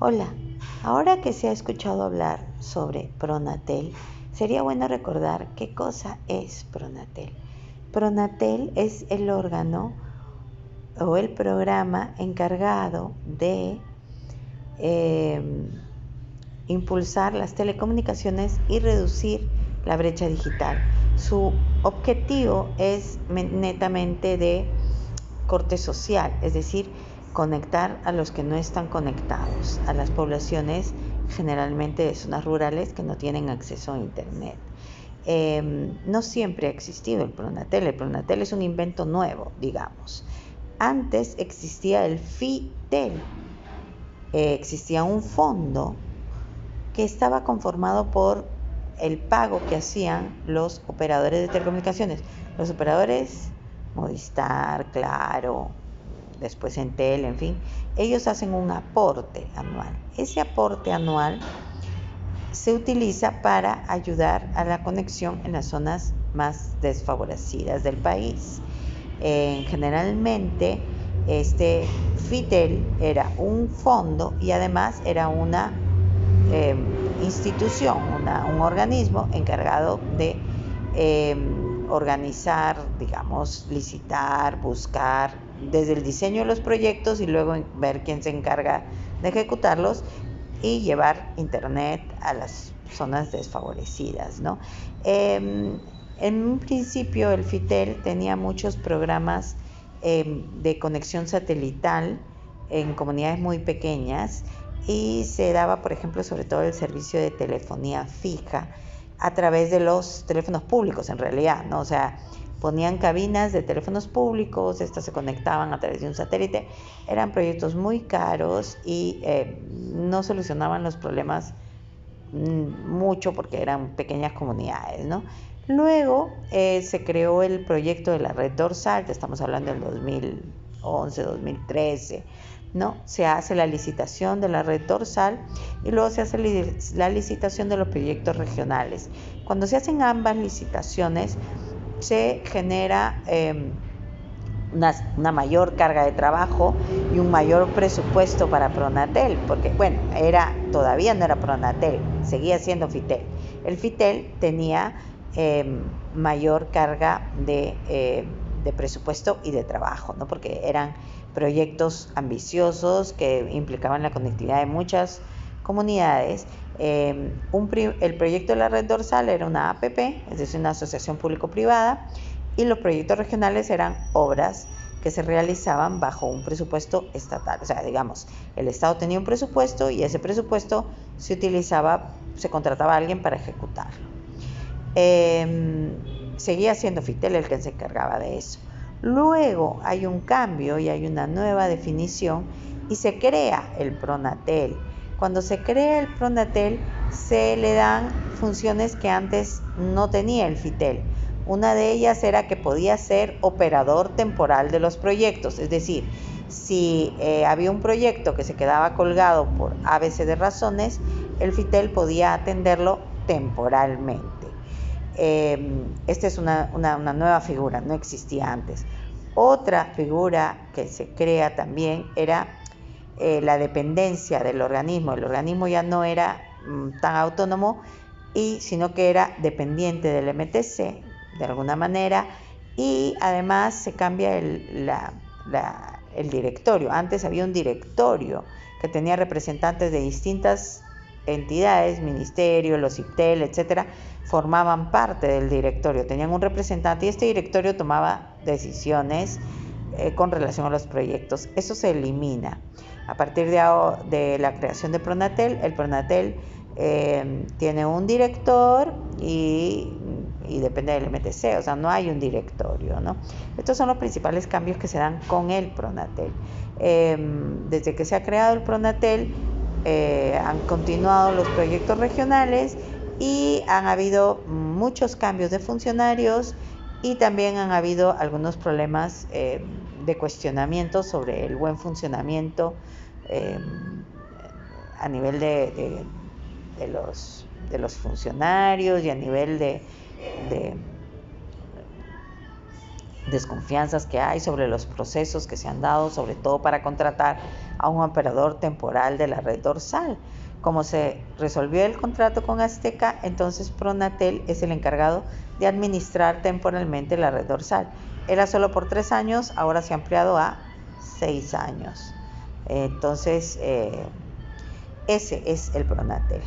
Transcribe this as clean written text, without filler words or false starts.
Hola, ahora que se ha escuchado hablar sobre Pronatel, sería bueno recordar qué cosa es Pronatel. Pronatel es el órgano o el programa encargado de impulsar las telecomunicaciones y reducir la brecha digital. Su objetivo es netamente de corte social, es decir, conectar a los que no están conectados, a las poblaciones generalmente de zonas rurales que no tienen acceso a internet. No siempre ha existido el Pronatel es un invento nuevo, digamos. Antes existía el FITEL, existía un fondo que estaba conformado por el pago que hacían los operadores de telecomunicaciones. Los operadores Movistar, Claro, después Entel, en fin, ellos hacen un aporte anual. Ese aporte anual se utiliza para ayudar a la conexión en las zonas más desfavorecidas del país. Generalmente, este FITEL era un fondo y además era una institución, un organismo encargado de organizar, digamos, licitar, buscar desde el diseño de los proyectos y luego ver quién se encarga de ejecutarlos y llevar internet a las zonas desfavorecidas, ¿no? En un principio el FITEL tenía muchos programas de conexión satelital en comunidades muy pequeñas y se daba, por ejemplo, sobre todo el servicio de telefonía fija a través de los teléfonos públicos, en realidad, ¿no? O sea, ponían cabinas de teléfonos públicos, estas se conectaban a través de un satélite. Eran proyectos muy caros y no solucionaban los problemas mucho porque eran pequeñas comunidades, ¿no? Luego se creó el proyecto de la red dorsal, estamos hablando del 2011, 2013, ¿no? Se hace la licitación de la red dorsal y luego se hace la licitación de los proyectos regionales. Cuando se hacen ambas licitaciones, se genera una mayor carga de trabajo y un mayor presupuesto para Pronatel, porque bueno, todavía no era Pronatel, seguía siendo FITEL. El FITEL tenía mayor carga de presupuesto y de trabajo, ¿no? Porque eran proyectos ambiciosos que implicaban la conectividad de muchas comunidades. El proyecto de la red dorsal era una APP, es decir, una asociación público-privada, y los proyectos regionales eran obras que se realizaban bajo un presupuesto estatal. O sea, digamos, el Estado tenía un presupuesto y ese presupuesto se contrataba a alguien para ejecutarlo. Seguía siendo FITEL el que se encargaba de eso. Luego hay un cambio y hay una nueva definición y se crea el Pronatel. Cuando se crea el Pronatel, se le dan funciones que antes no tenía el FITEL. Una de ellas era que podía ser operador temporal de los proyectos, es decir, si había un proyecto que se quedaba colgado por ABC de razones, el FITEL podía atenderlo temporalmente. Esta es una nueva figura, no existía antes. Otra figura que se crea también era la dependencia del organismo. El organismo ya no era tan autónomo, sino que era dependiente del MTC de alguna manera, y además se cambia el directorio. Antes había un directorio que tenía representantes de distintas entidades, ministerios, los IPTEL, etcétera, formaban parte del directorio, tenían un representante y este directorio tomaba decisiones con relación a los proyectos. Eso se elimina. A partir de la creación de Pronatel, el Pronatel tiene un director y depende del MTC, o sea, no hay un directorio, ¿no? Estos son los principales cambios que se dan con el Pronatel. Desde que se ha creado el Pronatel, han continuado los proyectos regionales y han habido muchos cambios de funcionarios y también han habido algunos problemas de cuestionamiento sobre el buen funcionamiento a nivel de los funcionarios y a nivel desconfianzas que hay sobre los procesos que se han dado, sobre todo para contratar a un operador temporal de la red dorsal. Como se resolvió el contrato con Azteca, entonces Pronatel es el encargado de administrar temporalmente la red dorsal. Era solo por 3 años, ahora se ha ampliado a 6 años. Entonces, ese es el Pronatel.